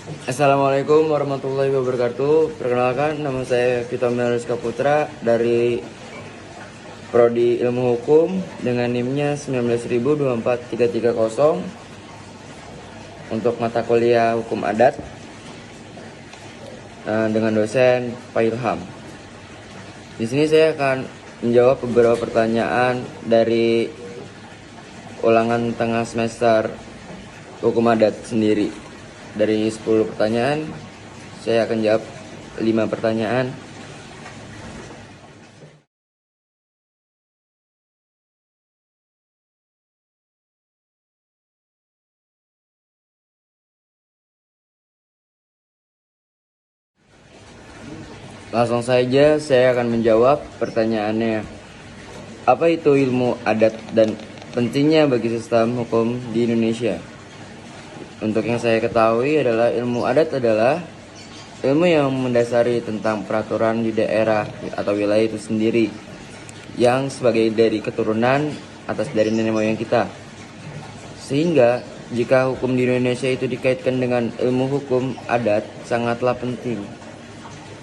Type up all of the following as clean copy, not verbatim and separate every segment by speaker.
Speaker 1: Assalamualaikum warahmatullahi wabarakatuh. Perkenalkan, nama saya Vito Melariska Putra dari Prodi Ilmu Hukum dengan NIM-nya 19.24330 untuk mata kuliah Hukum Adat dengan dosen Pak Ilham. Di sini saya akan menjawab beberapa pertanyaan dari ulangan tengah semester Hukum Adat sendiri. Dari 10 pertanyaan, saya akan jawab 5 pertanyaan. Langsung saja saya akan menjawab pertanyaannya. Apa itu ilmu adat dan pentingnya bagi sistem hukum di Indonesia? Untuk yang saya ketahui adalah ilmu adat adalah ilmu yang mendasari tentang peraturan di daerah atau wilayah itu sendiri, yang sebagai dari keturunan atas dari nenek moyang kita. Sehingga jika hukum di Indonesia itu dikaitkan dengan ilmu hukum adat sangatlah penting.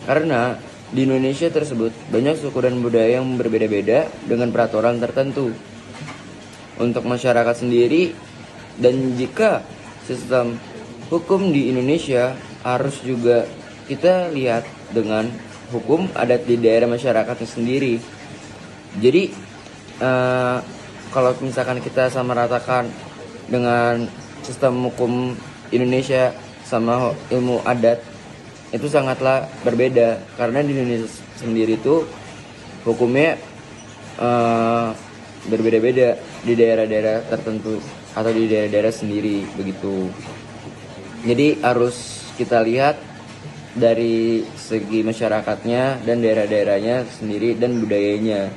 Speaker 1: Karena di Indonesia tersebut banyak suku dan budaya yang berbeda-beda dengan peraturan tertentu untuk masyarakat sendiri, dan jika sistem hukum di Indonesia harus juga kita lihat dengan hukum adat di daerah masyarakatnya sendiri. Jadi kalau misalkan kita sama ratakan dengan sistem hukum Indonesia sama ilmu adat, itu sangatlah berbeda, karena di Indonesia sendiri itu hukumnya berbeda-beda di daerah-daerah tertentu atau di daerah-daerah sendiri begitu. Jadi harus kita lihat dari segi masyarakatnya dan daerah-daerahnya sendiri dan budayanya.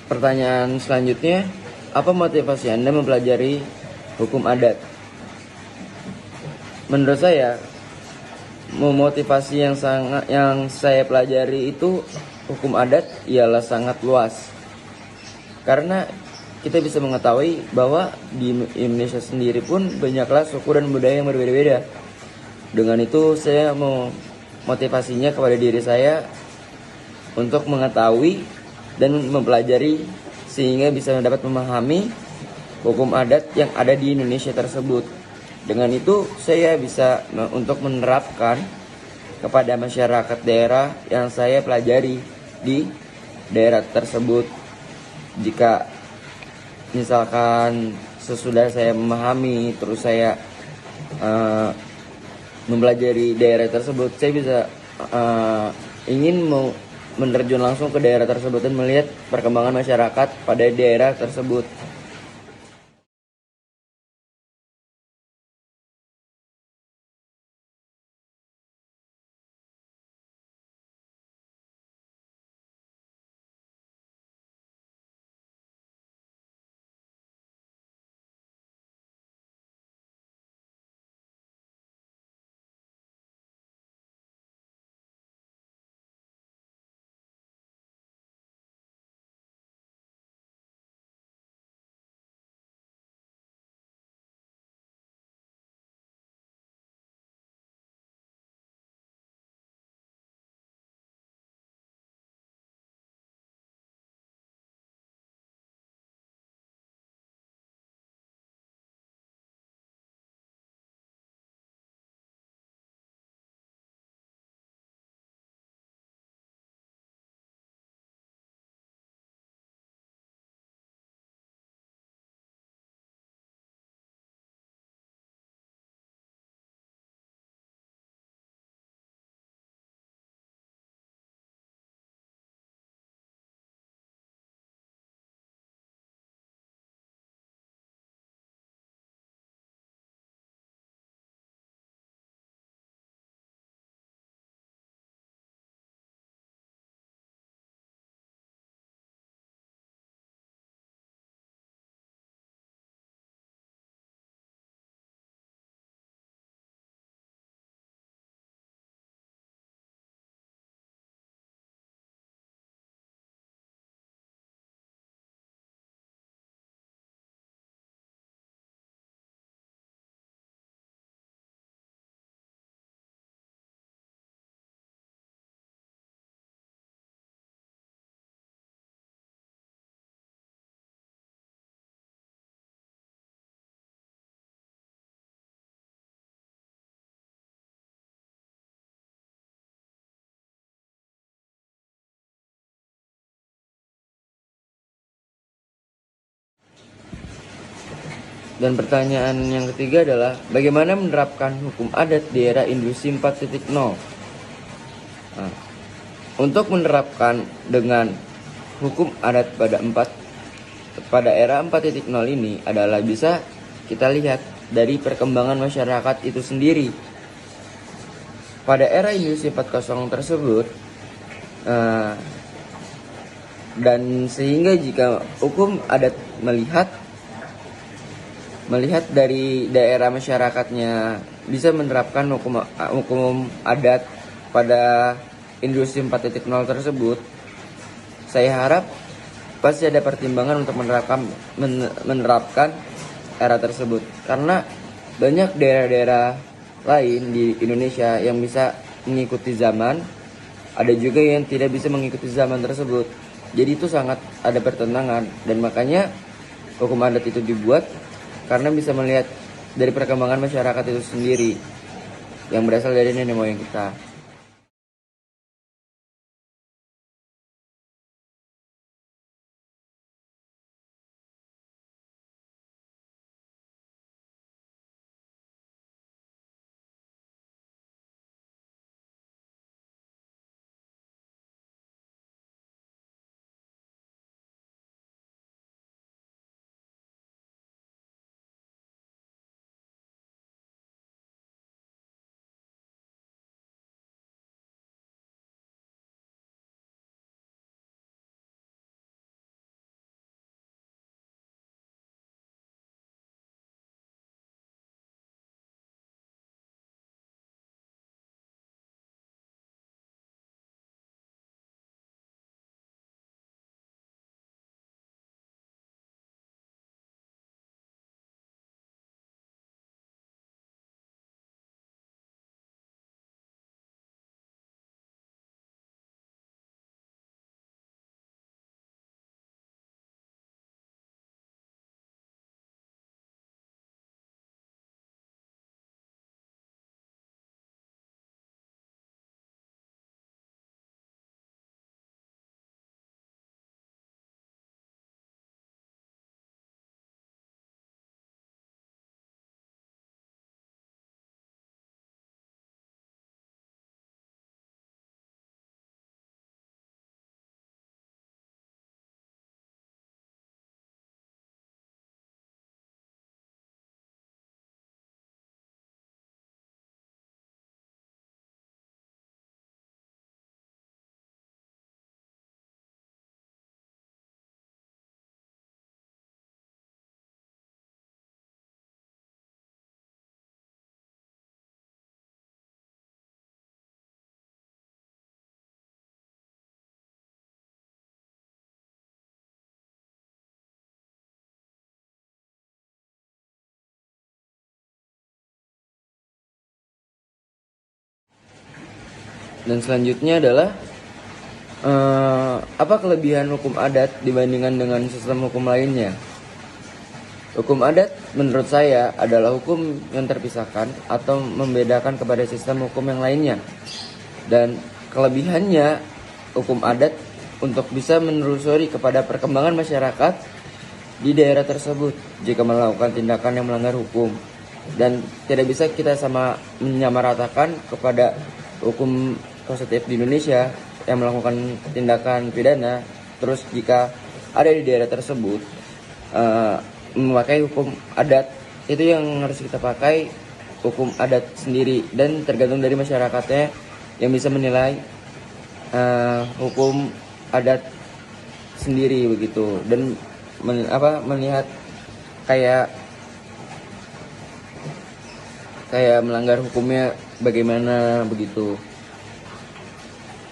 Speaker 1: pertanyaan selanjutnya, apa motivasi Anda mempelajari hukum adat? Menurut saya, motivasi yang saya pelajari itu hukum adat ialah sangat luas. Karena kita bisa mengetahui bahwa di Indonesia sendiri pun banyaklah suku dan budaya yang berbeda-beda. Dengan itu saya mau motivasinya kepada diri saya untuk mengetahui dan mempelajari sehingga bisa dapat memahami hukum adat yang ada di Indonesia tersebut. Dengan itu saya bisa untuk menerapkan kepada masyarakat daerah yang saya pelajari di daerah tersebut. Jika misalkan sesudah saya memahami terus saya mempelajari daerah tersebut, saya bisa ingin menerjun langsung ke daerah tersebut dan melihat perkembangan masyarakat pada daerah tersebut. Dan pertanyaan yang ketiga adalah bagaimana menerapkan hukum adat di era industri 4.0? Nah, untuk menerapkan dengan hukum adat pada era 4.0 ini adalah bisa kita lihat dari perkembangan masyarakat itu sendiri. Pada era industri 4.0 tersebut, dan sehingga jika hukum adat melihat dari daerah masyarakatnya bisa menerapkan hukum adat pada industri 4.0 tersebut, saya harap pasti ada pertimbangan untuk menerapkan era tersebut, karena banyak daerah-daerah lain di Indonesia yang bisa mengikuti zaman, ada juga yang tidak bisa mengikuti zaman tersebut. Jadi itu sangat ada pertentangan, dan makanya hukum adat itu dibuat karena bisa melihat dari perkembangan masyarakat itu sendiri yang berasal dari nenek moyang kita. Dan selanjutnya adalah apa kelebihan hukum adat dibandingkan dengan sistem hukum lainnya? Hukum adat menurut saya adalah hukum yang terpisahkan atau membedakan kepada sistem hukum yang lainnya. Dan kelebihannya hukum adat untuk bisa menelusuri kepada perkembangan masyarakat di daerah tersebut jika melakukan tindakan yang melanggar hukum. Dan tidak bisa kita sama menyamaratakan kepada hukum positif di Indonesia yang melakukan tindakan pidana, terus jika ada di daerah tersebut memakai hukum adat, itu yang harus kita pakai hukum adat sendiri, dan tergantung dari masyarakatnya yang bisa menilai hukum adat sendiri begitu, dan melihat kayak melanggar hukumnya bagaimana begitu.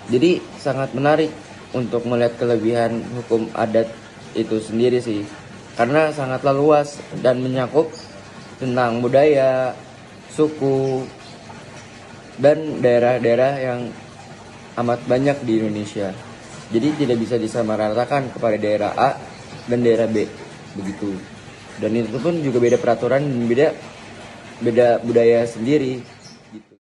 Speaker 1: Jadi sangat menarik untuk melihat kelebihan hukum adat itu sendiri sih, karena sangatlah luas dan menyakup tentang budaya, suku, dan daerah-daerah yang amat banyak di Indonesia. Jadi tidak bisa disamaratakan kepada daerah A dan daerah B begitu. Dan itu pun juga beda peraturan dan beda budaya sendiri gitu.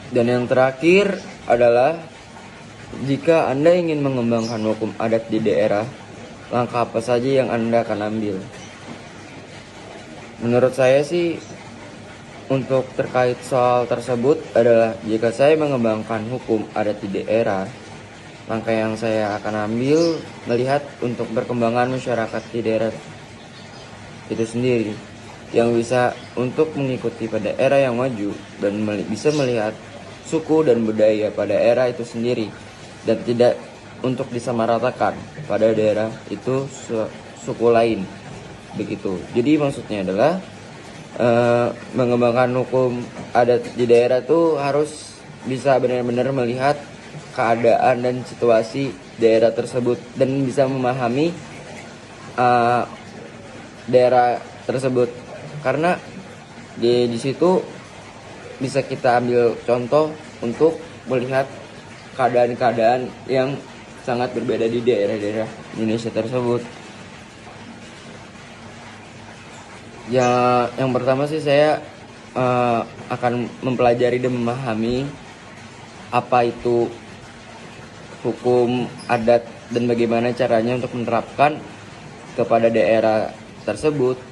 Speaker 1: Dan yang terakhir adalah, jika Anda ingin mengembangkan hukum adat di daerah, langkah apa saja yang Anda akan ambil? Menurut saya sih, untuk terkait soal tersebut adalah, jika saya mengembangkan hukum adat di daerah, langkah yang saya akan ambil melihat untuk perkembangan masyarakat di daerah itu sendiri, yang bisa untuk mengikuti pada era yang maju dan bisa melihat suku dan budaya pada era itu sendiri, dan tidak untuk disamaratakan pada daerah itu suku lain begitu. Jadi maksudnya adalah mengembangkan hukum adat di daerah itu harus bisa benar-benar melihat keadaan dan situasi daerah tersebut, dan bisa memahami daerah tersebut, karena di situ bisa kita ambil contoh untuk melihat keadaan-keadaan yang sangat berbeda di daerah-daerah Indonesia tersebut. Ya, yang pertama sih saya akan mempelajari dan memahami apa itu hukum adat dan bagaimana caranya untuk menerapkan kepada daerah tersebut.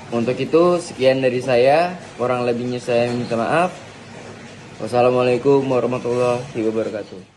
Speaker 1: Untuk itu sekian dari saya, kurang lebihnya saya minta maaf. Wassalamualaikum warahmatullahi wabarakatuh.